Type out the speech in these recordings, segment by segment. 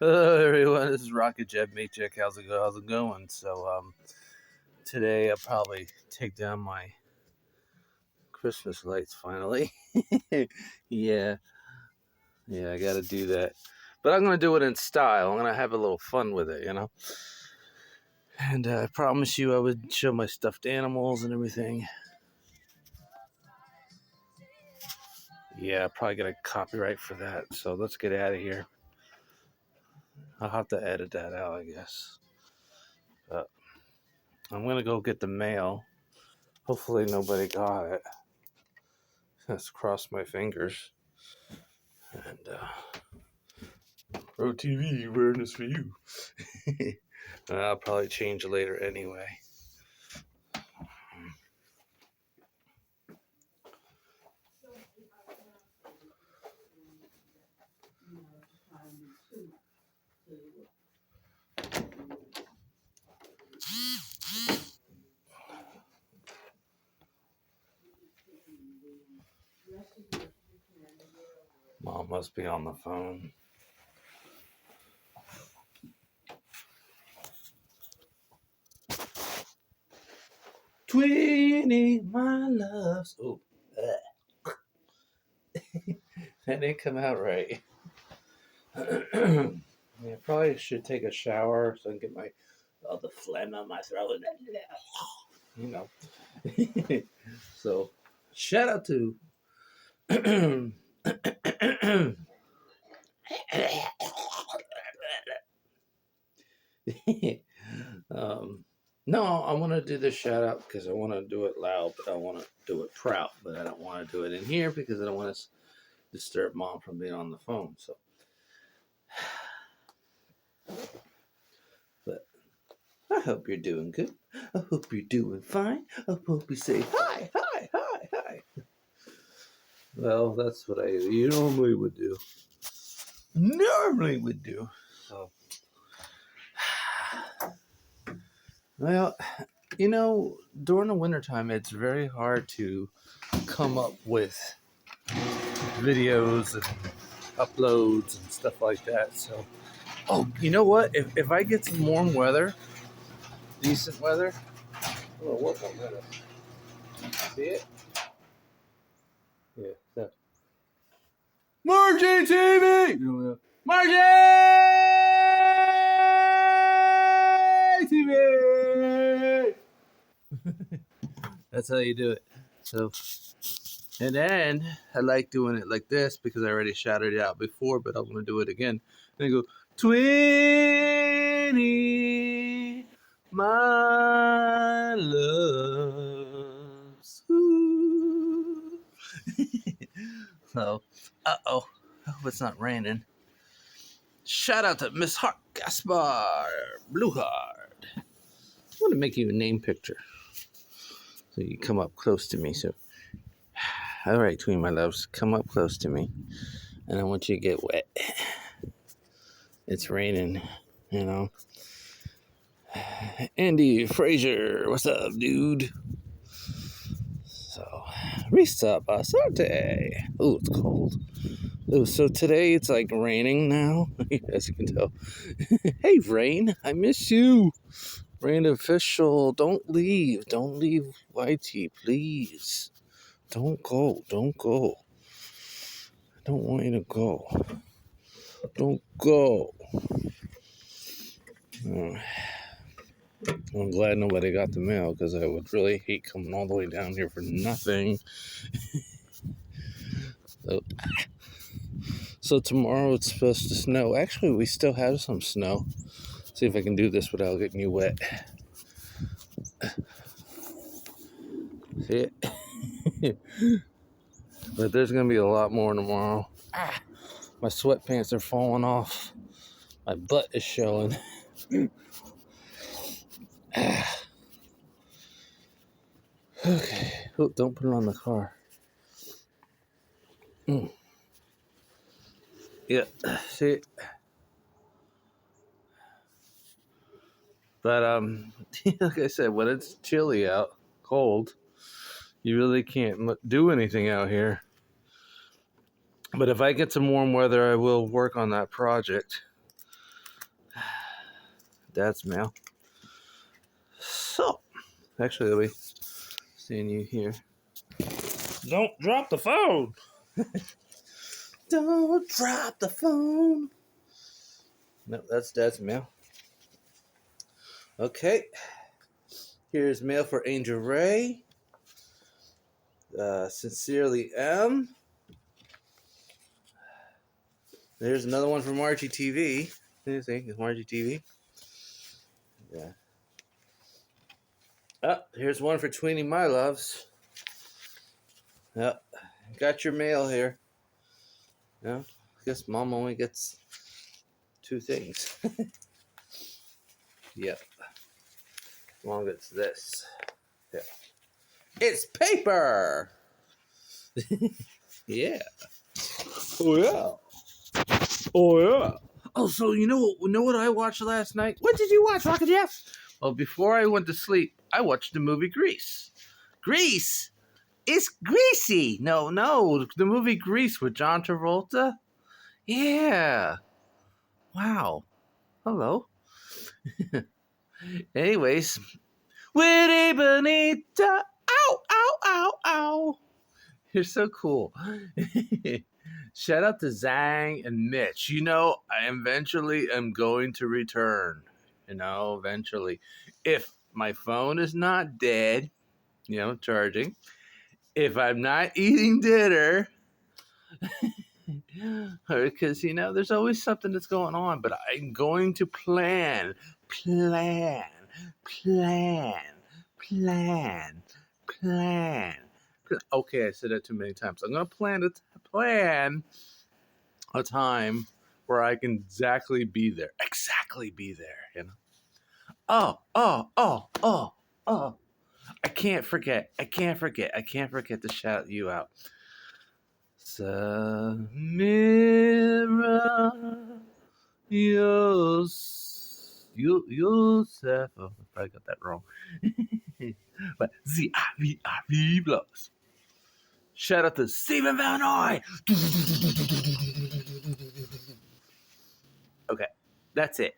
Hello everyone, this is Rocket Jet Maycheck. How's it going? Today I'll probably take down my Christmas lights finally. yeah, yeah, I gotta do that. But I'm gonna do it in style. I'm gonna have a little fun with it, you know? And I promise you I would show my stuffed animals and everything. Yeah, I probably get a copyright for that, so let's get out of here. I'll have to edit that out, I guess. But I'm gonna go get the mail. Hopefully nobody got it. Let's cross my fingers. And Pro TV awareness for you. I'll probably change later anyway. Mom must be on the phone. Tweenie, my loves. Oh, that didn't come out right. Yeah, probably should take a shower so I can get all the phlegm on my throat. You know. So, shout out to. No, I want to do this shout out because I want to do it loud, but I want to do it proud. But I don't want to do it in here because I don't want to disturb Mom from being on the phone. So, but I hope you're doing good. I hope you're doing fine. I hope you say hi, hi, hi, hi. Well, that's what you normally would do. So, well, you know, during the wintertime, it's very hard to come up with videos and uploads and stuff like that. So, oh, you know what? If I get some warm weather, decent weather, I'm gonna work on that. See it? Yeah. So. Margie TV! Margie TV! That's how you do it. So, and then I like doing it like this because I already shouted it out before, but I'm going to do it again. And I go, 20, my loves. Ooh. So, uh-oh. I hope it's not raining. Shout out to Miss Hart Gaspar Blueheart. I want to make you a name picture so you come up close to me. So, all right, Tween, my loves, come up close to me, and I want you to get wet. It's raining, you know. Andy Fraser, what's up, dude? So, Risa Basarte. Oh, it's cold. Oh, so today it's like raining now, as you can tell. Hey, Rain, I miss you. Rain official, don't leave. Don't leave YT, please. Don't go. Don't go. I don't want you to go. Don't go. I'm glad nobody got the mail because I would really hate coming all the way down here for nothing. So tomorrow it's supposed to snow. Actually, we still have some snow. See if I can do this without getting you wet. See it? But there's going to be a lot more tomorrow. My sweatpants are falling off. My butt is showing. Okay. Oh, don't put it on the car. Yeah. See it? But like I said, when it's chilly out, cold, you really can't do anything out here. But if I get some warm weather, I will work on that project. Dad's mail. So, actually, I'll be seeing you here. Don't drop the phone. Don't drop the phone. No, that's Dad's mail. Okay. Here's mail for Angel Ray. Sincerely M. There's another one from Margie TV. You see, it's Margie TV. Yeah. Oh, here's one for Tweenie My Loves. Yep. Got your mail here. Yeah. I guess Mom only gets 2 things. Yep. Mom gets this. Yeah. It's paper! Yeah. Oh, yeah. Oh, yeah. Oh, so you know what I watched last night? What did you watch, Rocket Jeff? Well, before I went to sleep, I watched the movie Grease. Grease? It's greasy. No, the movie Grease with John Travolta. Yeah. Wow. Hello. Anyways, Witty Bonita. Ow, ow, ow, ow. You're so cool. Shout out to Zhang and Mitch. You know, I eventually am going to return. You know, eventually. If my phone is not dead, you know, charging. If I'm not eating dinner. Because, you know, there's always something that's going on. But I'm going to plan. Okay, I said that too many times. I'm going to plan a time where I can exactly be there, you know? Oh. I can't forget to shout you out. Samira Yosef. Oh, I probably got that wrong. But Z-I-V-I-V blows. Shout out to Stephen Vanoy. Okay, that's it.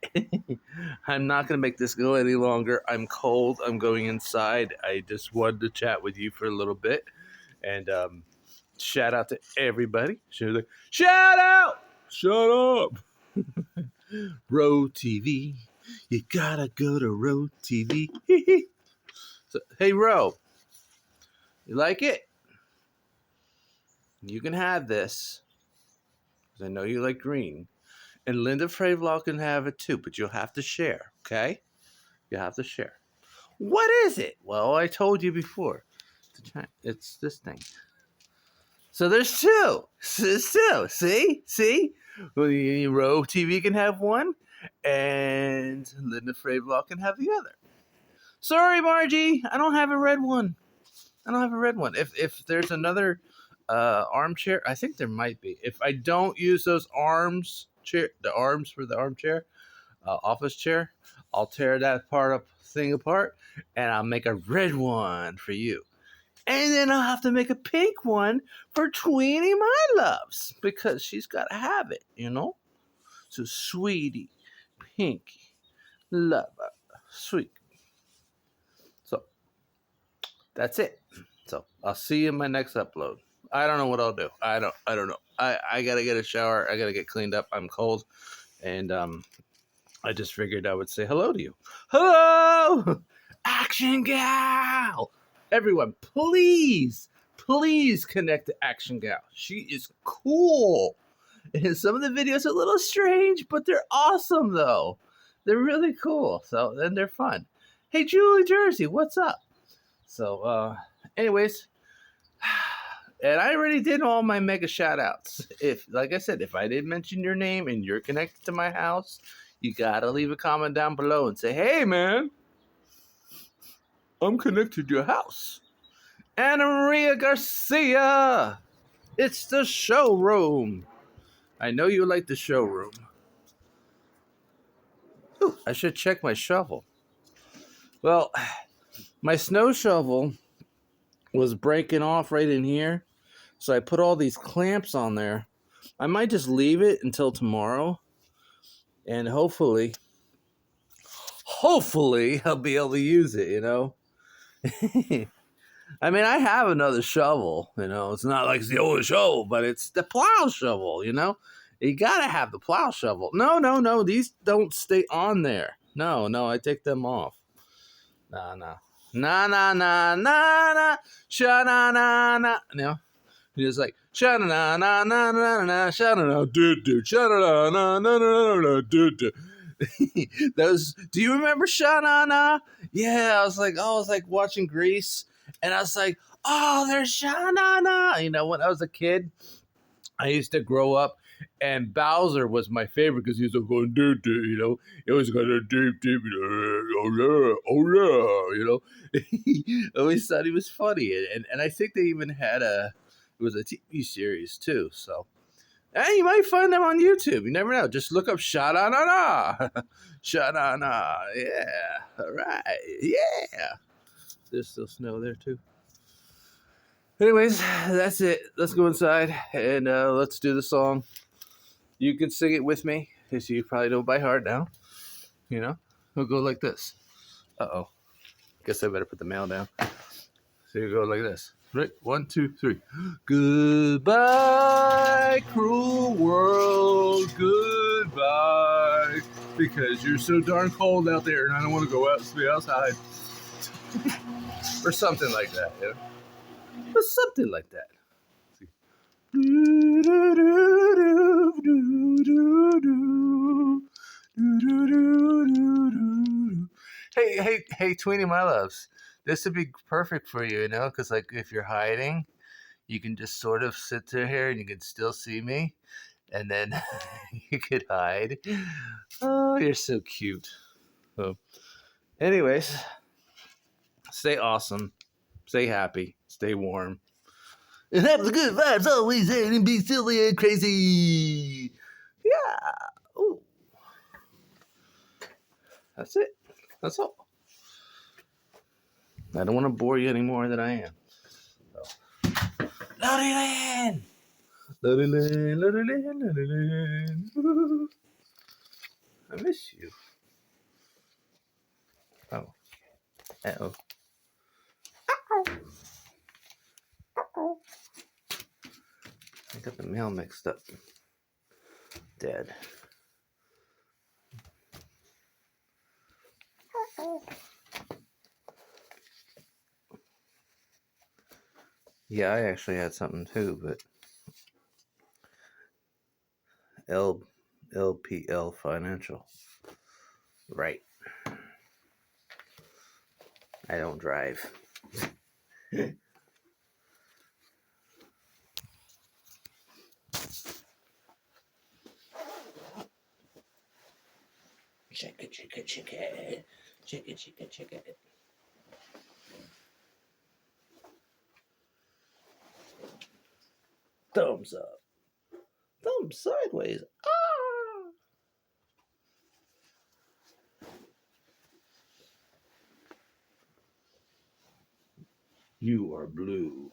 I'm not going to make this go any longer. I'm cold. I'm going inside. I just wanted to chat with you for a little bit. And shout out to everybody. Shout out! Shut up! Row TV. You gotta go to Row TV. So, hey, Row. You like it? You can have this. Because I know you like green. And Linda Fravlaw can have it too, but you'll have to share, okay? You have to share. What is it? Well, I told you before. It's this thing. So there's 2. There's 2. See? Well, Row TV can have one, and Linda Fravlaw can have the other. Sorry, Margie, I don't have a red one. If there's another armchair, I think there might be. If I don't use those the arms for the armchair, office chair, I'll tear that thing apart, and I'll make a red one for you. And then I'll have to make a pink one for Tweenie My Loves, because she's got to have it, you know? So, sweetie, pinky, lover, sweet. So, that's it. So, I'll see you in my next upload. I don't know what I'll do. I don't know. I got to get a shower. I got to get cleaned up. I'm cold. And I just figured I would say hello to you. Hello! Action Gal! Everyone, please connect to Action Gal. She is cool. And some of the videos are a little strange, but they're awesome, though. They're really cool. So, and they're fun. Hey, Julie Jersey, what's up? So, anyways, and I already did all my mega shout-outs. Like I said, if I didn't mention your name and you're connected to my house, you gotta leave a comment down below and say, hey, man, I'm connected to your house. Anna Maria Garcia, it's the showroom. I know you like the showroom. Ooh, I should check my shovel. Well, my snow shovel was breaking off right in here, so I put all these clamps on there. I might just leave it until tomorrow, and hopefully hopefully I'll be able to use it, you know. I mean, I have another shovel, you know. It's not like it's the old shovel, but it's the plow shovel, you know. You gotta have the plow shovel. No. These don't stay on there. No. I take them off. Nah. Na. Sha na. You know, it's like sha na, sha na do, sha na do. Those. Do you remember sha na? Yeah, I was like watching Grease, and I was like, oh, there's sha na. You know, when I was a kid, I used to grow up, and Bowser was my favorite because he was going do, you know. He always going do, oh yeah, you know. I always thought he was funny, and I think they even had it was a TV series too. So, hey, you might find them on YouTube. You never know. Just look up Sha Na Na, Sha Na Na. Yeah, all right, yeah. There's still snow there too. Anyways, that's it. Let's go inside and let's do the song. You can sing it with me, because you probably know by heart now. You know? We'll go like this. Uh-oh. Guess I better put the mail down. So you go like this. Right? 1, 2, 3. Goodbye, cruel world. Goodbye. Because you're so darn cold out there, and I don't want to go out and stay outside. Or something like that, you know? Or something like that. Hey, Tweenie, my loves. This would be perfect for you, you know, because like if you're hiding, you can just sort of sit there here and you can still see me, and then you could hide. Oh, you're so cute. So, anyways, stay awesome, stay happy, stay warm. And have the good vibes always and be silly and crazy. Yeah. Ooh. That's it. That's all. I don't want to bore you any more than I am. So. Lordyland! Lordyland. I miss you. Oh. Uh-oh. Uh-oh. I got the mail mixed up. Dead. Uh-oh. Yeah, I actually had something too, but LPL Financial. Right. I don't drive. Check it. Thumbs up. Thumbs sideways. Ah! You are blue.